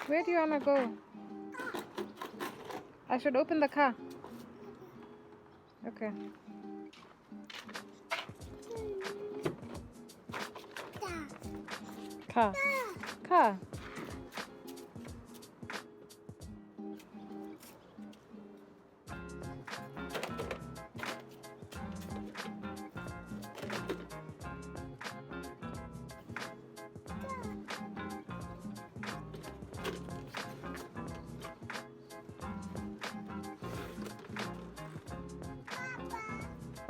Where do you wanna go? I should open the car. Okay. Car. Car.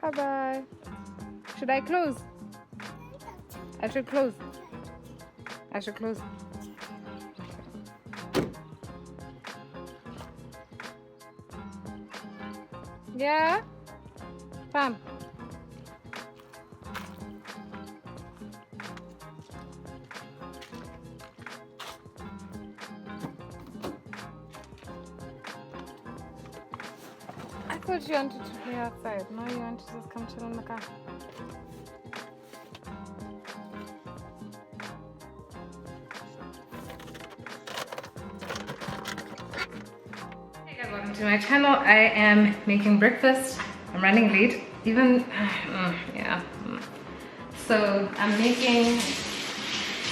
Bye-bye. Should I close? I should close. I should close. Yeah? Pam. I thought you wanted to play outside. No, you want to just come chill in the car. Hey guys, welcome to my channel. I am making breakfast. I'm running late. Even, yeah. So I'm making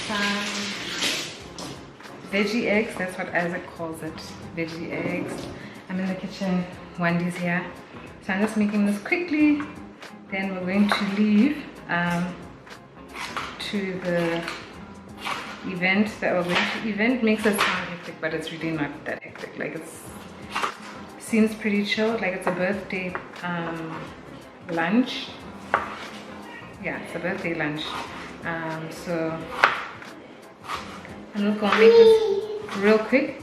some veggie eggs. That's what Isaac calls it. Veggie eggs. I'm in the kitchen. Wendy's here. So I'm just making this quickly. Then we're going to leave to the event that we're going to. Event makes it sound hectic, but it's really not that hectic. Like seems pretty chill. Like it's a birthday lunch. Yeah, it's a birthday lunch. So I'm just gonna make this real quick.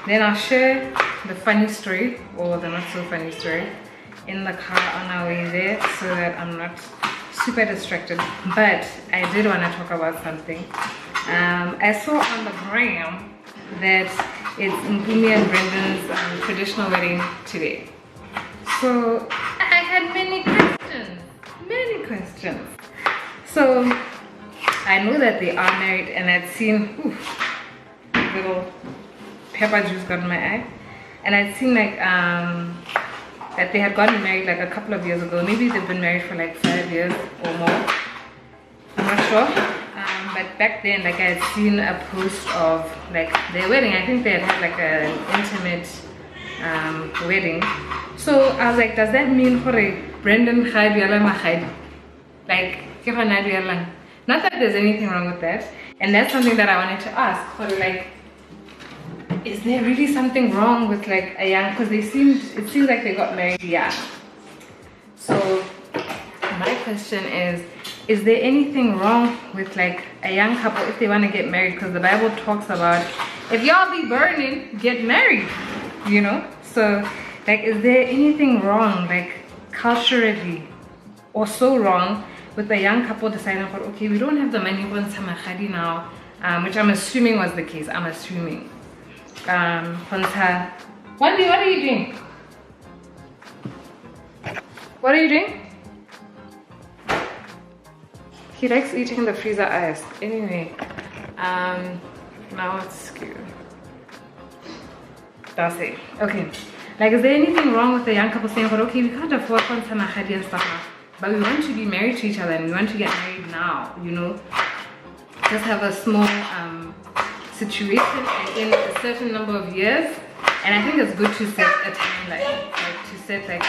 Then I'll share the funny story or the not so funny story in the car on our way there, so that I'm not super distracted. But I did want to talk about something. I saw on the gram that it's Nkumi and Brendan's traditional wedding today. So I had many questions. So I know that they are married, and I'd seen little pepper juice got in my eye, and I'd seen like that they had gotten married like a couple of years ago. Maybe they've been married for like 5 years or more, I'm not sure. But back then, like I had seen a post of like their wedding. I think they had like an intimate wedding. So I was like, does that mean Brendan like not that there's anything wrong with that, and that's something that I wanted to ask. Like, is there really something wrong with like a young, because it seems like they got married young. So my question is there anything wrong with like a young couple if they want to get married? Because the Bible talks about if y'all be burning, get married, you know. So like, is there anything wrong, like culturally or so wrong, with a young couple deciding, okay, we don't have the money for Samahadi now, which I'm assuming was the case. I'm assuming. Wendy, what are you doing? What are you doing? He likes eating the freezer ice. Anyway, now it's cute. That's it. Okay. Like, is there anything wrong with the young couple saying, okay, we can't afford Samahadi and stuff now, but we want to be married to each other and we want to get married now, you know? Just have a small situation in a certain number of years, and I think it's good to set a timeline, like to set like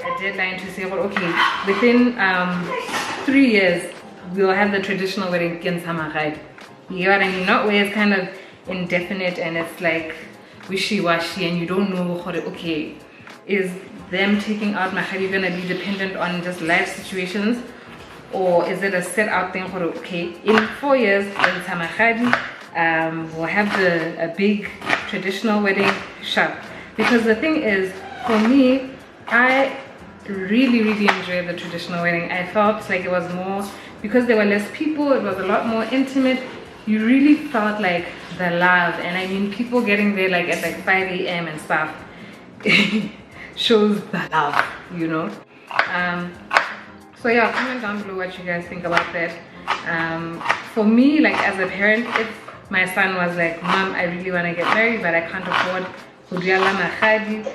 a deadline to say, well, okay, within 3 years we'll have the traditional wedding in Samahadi. You know what I mean? Not where it's kind of indefinite and it's like wishy-washy and you don't know, okay, is them taking out mahari gonna be dependent on just life situations, or is it a set out thing for, okay, in 4 years in Samahadi we'll have a big traditional wedding shop? Because the thing is, for me, I really enjoyed the traditional wedding. I felt like it was more, because there were less people, it was a lot more intimate. You really felt like the love, and I mean, people getting there like at like 5 a.m. and stuff shows the love, you know. So yeah, comment down below what you guys think about that. For me, like as a parent, my son was like, Mom, I really want to get married, but I can't afford Hudriala Mahadi.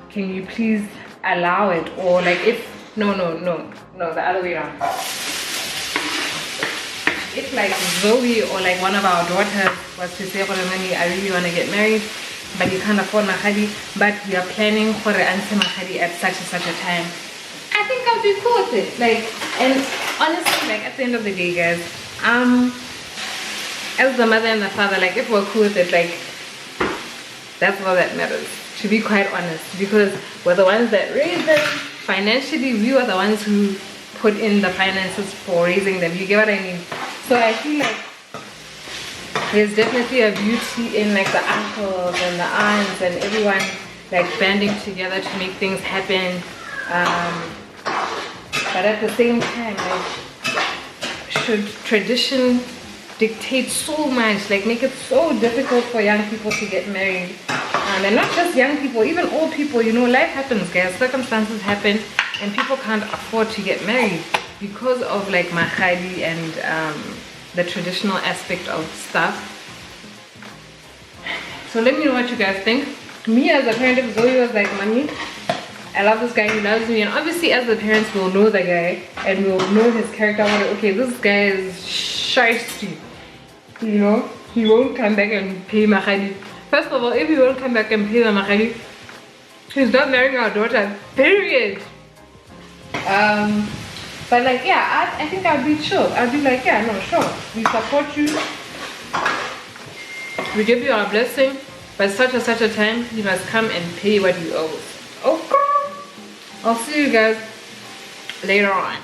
Can you please allow it? Or like if, no, the other way around. If like Zoe or like one of our daughters was to say, Mami, I really want to get married, but you can't afford Mahadi, but we are planning for the answer Mahadi at such and such a time, I think I'll be cool with it. Like, and honestly, like at the end of the day, guys, as the mother and the father, like if we're cool with it, like that's all that matters, to be quite honest, because we're the ones that raised them financially. We were the ones who put in the finances for raising them. You get what I mean? So I feel like there's definitely a beauty in like the uncles and the aunts and everyone like banding together to make things happen. But at the same time, like, should tradition dictate so much, like make it so difficult for young people to get married? And not just young people, even old people, you know, life happens, guys, circumstances happen, and people can't afford to get married because of like mahadi and the traditional aspect of stuff. So let me know what you guys think. Me as a parent, if Zoe was like, Mommy, I love this guy, he loves me, and obviously as the parents we'll know the guy and we'll know his character. Okay, this guy is shiesty, you know, he won't come back and pay mahadi. First of all, if he won't come back and pay the mahari, he's not marrying our daughter, period. But like, yeah, I think I'd be chill. I'd be like, yeah, no, sure, we support you, we give you our blessing, but such and such a time, you must come and pay what you owe us. Okay, I'll see you guys later on.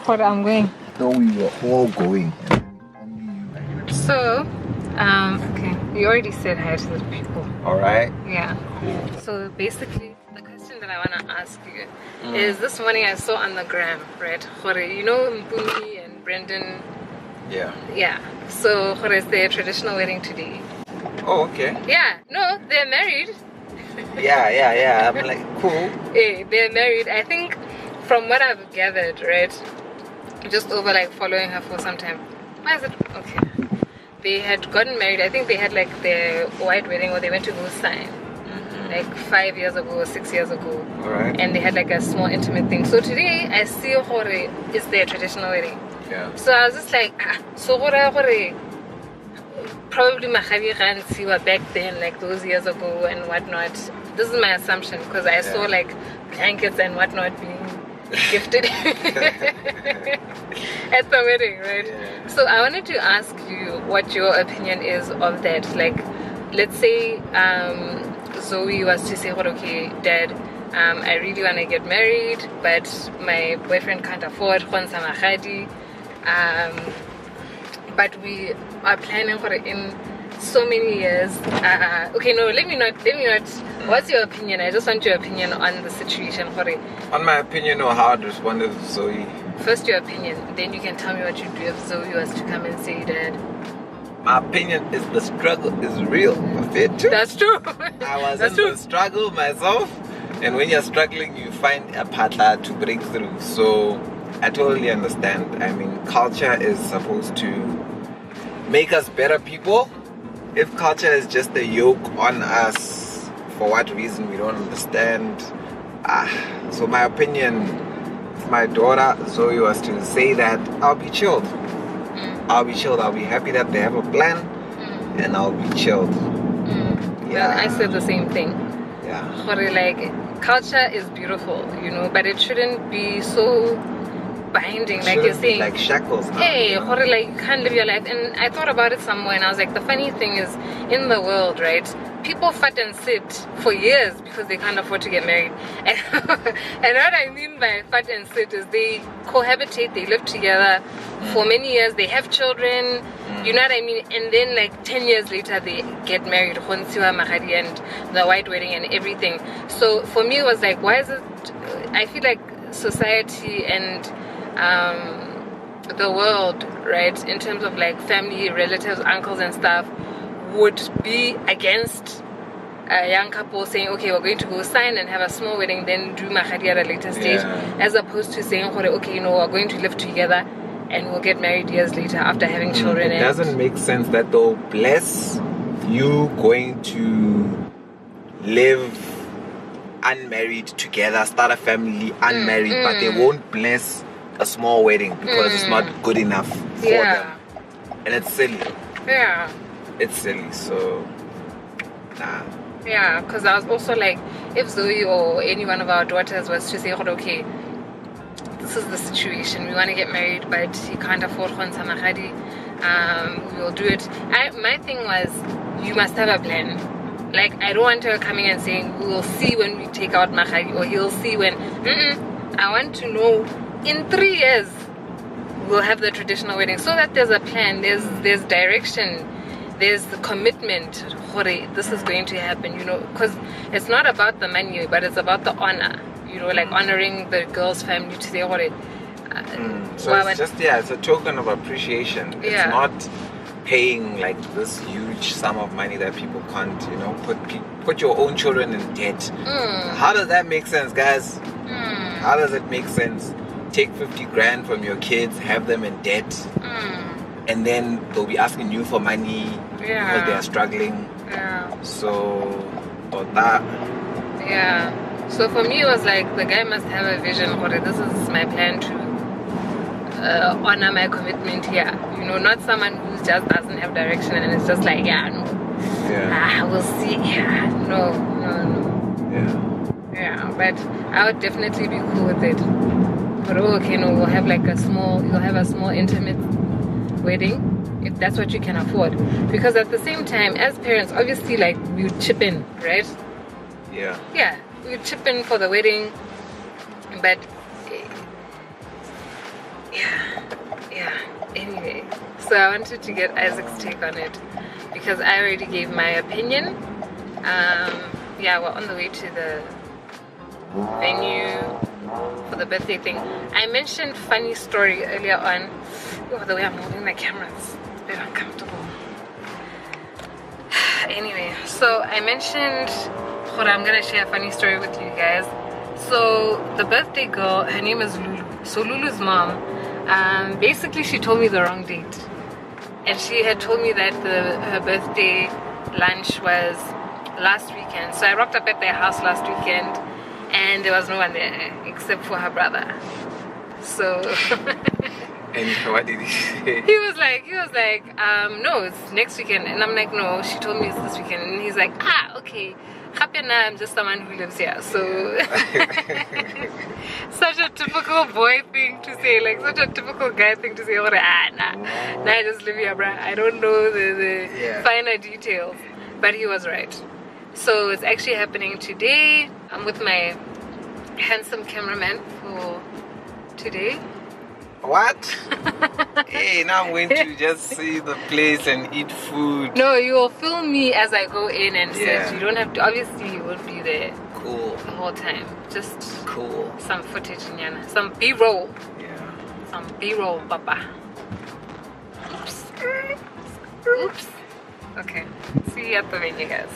What I'm going. So we were all going. So, okay, you already said hi to the people. Alright. Yeah. Cool. So basically, the question that I want to ask you is, this morning I saw on the gram, right? You know Mpumi and Brendan? Yeah. Yeah. So, is their traditional wedding today? Oh, okay. Yeah. No, they're married. Yeah. I'm like, cool. Hey, they're married. I think from what I've gathered, right? Just over like following her for some time. Why is it? Okay. They had gotten married. I think they had like their white wedding, or they went to go sign like 5 years ago or 6 years ago. Alright. And they had like a small intimate thing. So today I see Hore is their traditional wedding. Yeah. So I was just like, so Hore probably Mahadi Ghansi were back then, like those years ago and whatnot. This is my assumption, because I saw like blankets and whatnot being gifted at the wedding, right? Yeah. So I wanted to ask you what your opinion is of that. Like, let's say Zoe was to say, okay, Dad, I really want to get married, but my boyfriend can't afford Khonsa Mahadi, but we are planning for it in so many years. Okay, no, let me not. What's your opinion? I just want your opinion on the situation. On my opinion, or how I'd respond to Zoe? First your opinion, then you can tell me what you'd do if Zoe was to come and say, Dad. My opinion is the struggle is real. That's true. I was in the struggle myself, and when you're struggling, you find a partner to break through. So I totally understand. I mean, culture is supposed to make us better people. If culture is just a yoke on us, for what reason we don't understand. So my opinion, if my daughter Zoe was to say that, I'll be chilled. I'll be chilled. I'll be happy that they have a plan, and I'll be chilled. Yeah, well, I said the same thing. Yeah. Like, culture is beautiful, you know, but it shouldn't be so binding, like you're saying, like shackles now. Hey, like you can't live your life. And I thought about it somewhere, and I was like, the funny thing is, in the world, right, people fight and sit for years because they can't afford to get married. And what I mean by fight and sit is they cohabitate, they live together for many years, they have children, you know what I mean, and then like 10 years later they get married, and the white wedding and everything. So for me it was like, why is it, I feel like society and the world, right, in terms of like family, relatives, uncles and stuff, would be against a young couple saying, okay, we're going to go sign and have a small wedding, then do mahari at a later stage, as opposed to saying, okay, we're going to live together and we'll get married years later after having children. It doesn't make sense that they'll bless you going to live unmarried together, start a family unmarried, but they won't bless a small wedding because it's not good enough for them. And it's silly. Yeah. It's silly, so nah. Yeah, because I was also like, if Zoe or any one of our daughters was to say, okay, this is the situation, we want to get married, but you can't afford khonsa mahari, we'll do it. My thing was, you must have a plan. Like, I don't want her coming and saying, we'll see when we take out mahari, or he'll see when. I want to know, in 3 years, we'll have the traditional wedding, so that there's a plan, there's direction, there's the commitment. This is going to happen, because it's not about the money, but it's about the honor, like honoring the girl's family to say, so it's just, it's a token of appreciation. It's not paying like this huge sum of money that people can't, put your own children in debt. How does that make sense, guys? How does it make sense? Take 50 grand from your kids, have them in debt, and then they'll be asking you for money because they are struggling. So, or that. So for me, it was like, the guy must have a vision. This is my plan to honor my commitment here. Not someone who just doesn't have direction and it's just like, we'll see. No. But I would definitely be cool with it. But we'll have like you'll have a small intimate wedding, if that's what you can afford. Because at the same time, as parents, obviously, like, we would chip in, right? Yeah, we would chip in for the wedding, but anyway, so I wanted to get Isaac's take on it because I already gave my opinion. We're on the way to the venue for the birthday thing. I mentioned funny story earlier on. The way I'm moving my camera, it's a bit uncomfortable. Anyway, so I mentioned, I'm gonna share a funny story with you guys. So the birthday girl, her name is Lulu. So Lulu's mom, basically she told me the wrong date, and she had told me that her birthday lunch was last weekend. So I rocked up at their house last weekend, and there was no one there except for her brother. So and what did he say? He was like, no, it's next weekend. And I'm like, no, she told me it's this weekend. And he's like, okay, I'm just someone who lives here. So such a typical boy thing to say, like such a typical guy thing to say. Nah, I just live here, bruh. I don't know the finer details. But he was right. So it's actually happening today. I'm with my handsome cameraman for today. What? Hey, now I'm going to just see the place and eat food. No, you will film me as I go in and sit. You don't have to, obviously you won't be there the whole time. Just some footage, Nyana. Some B-roll. Some B-roll, papa. Oops. Okay, see you at the venue, guys.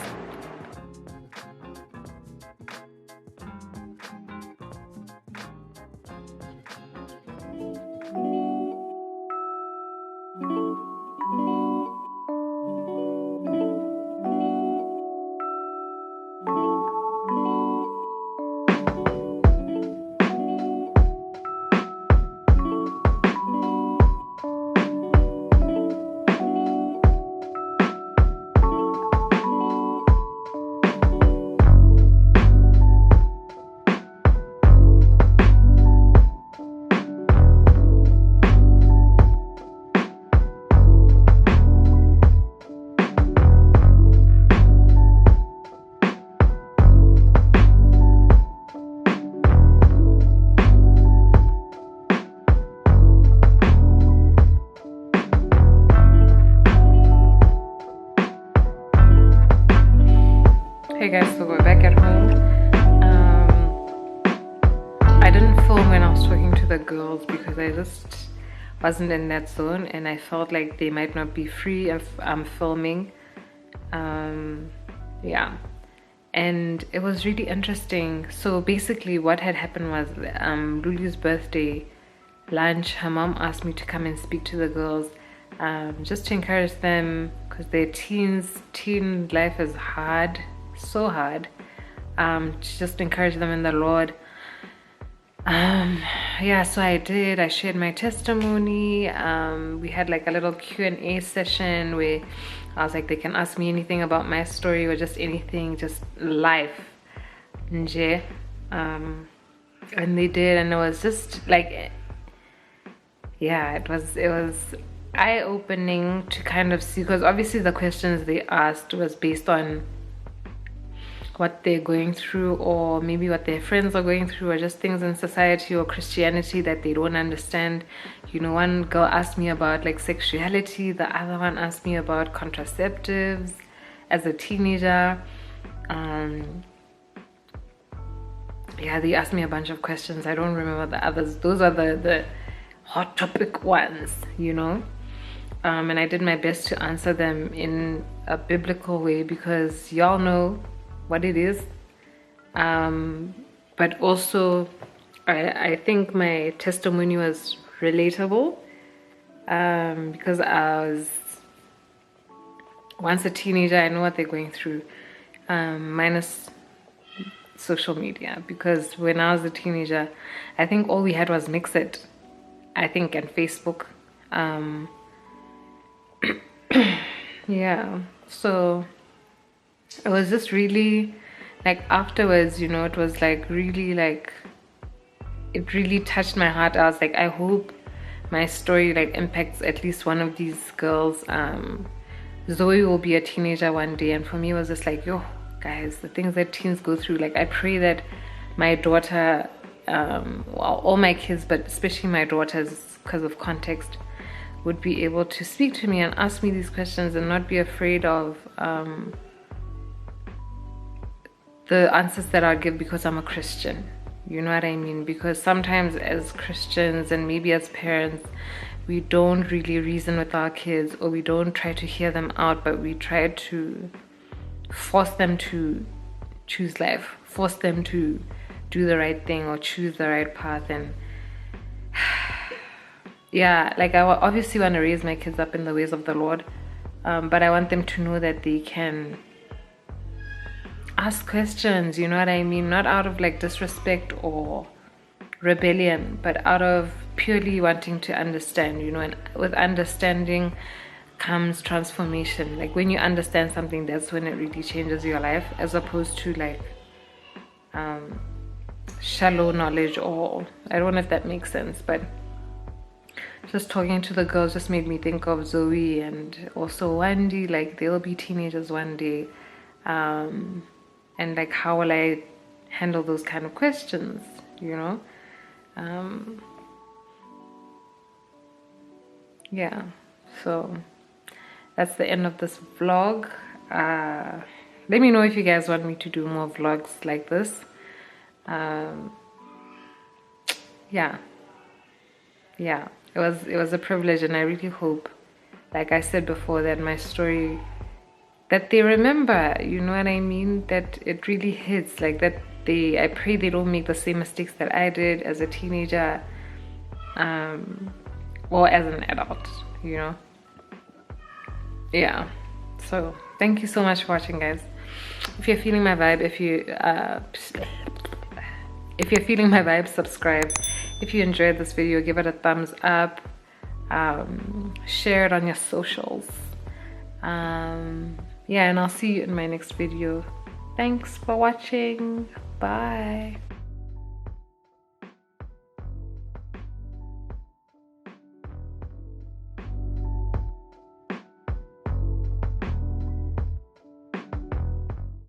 Hey guys, so we're back at home. I didn't film when I was talking to the girls because I just wasn't in that zone and I felt like they might not be free if I'm filming. Yeah, and it was really interesting. So basically what had happened was Lulu's birthday lunch, her mom asked me to come and speak to the girls, just to encourage them, because their teen life is hard, so hard, to just encourage them in the Lord. Yeah, so I did. I shared my testimony. We had like a little Q&A session where I was like, they can ask me anything about my story or just anything, just life. Nje. And they did, and it was just like, yeah, it was eye-opening to kind of see, because obviously the questions they asked was based on what they're going through, or maybe what their friends are going through, or just things in society or Christianity that they don't understand. You know, one girl asked me about like sexuality, the other one asked me about contraceptives as a teenager. Yeah, they asked me a bunch of questions. I don't remember the others. Those are the hot topic ones, you know. And I did my best to answer them in a biblical way, because y'all know what it is. But also I think my testimony was relatable, because I was once a teenager. I know what they're going through, minus social media, because when I was a teenager, I think all we had was Mixit, I think, and Facebook. Yeah, so it was just really like, afterwards, you know, it was like really like, it really touched my heart. I was like, I hope my story like impacts at least one of these girls. Zoe will be a teenager one day, and for me it was just like, yo guys, the things that teens go through. Like, I pray that my daughter, well, all my kids, but especially my daughters, because of context, would be able to speak to me and ask me these questions and not be afraid of the answers that I'll give because I'm a Christian. You know what I mean? Because sometimes as Christians, and maybe as parents, we don't really reason with our kids, or we don't try to hear them out, but we try to force them to choose life, force them to do the right thing or choose the right path. And yeah, like, I obviously want to raise my kids up in the ways of the Lord, but I want them to know that they can ask questions, you know what I mean? Not out of like disrespect or rebellion, but out of purely wanting to understand, you know. And with understanding comes transformation. Like, when you understand something, that's when it really changes your life, as opposed to like shallow knowledge, or I don't know if that makes sense. But just talking to the girls just made me think of Zoe, and also Wendy. Like, they'll be teenagers one day, and like, how will I handle those kind of questions, you know? Yeah, so that's the end of this vlog. Let me know if you guys want me to do more vlogs like this. Yeah, it was a privilege, and I really hope, like I said before, that my story, that they remember, you know what I mean, that it really hits, like, that I pray they don't make the same mistakes that I did as a teenager, or as an adult, you know. Yeah, so thank you so much for watching, guys. If you're feeling my vibe, if you're feeling my vibe, subscribe. If you enjoyed this video, give it a thumbs up, share it on your socials. Yeah, and I'll see you in my next video. Thanks for watching. Bye.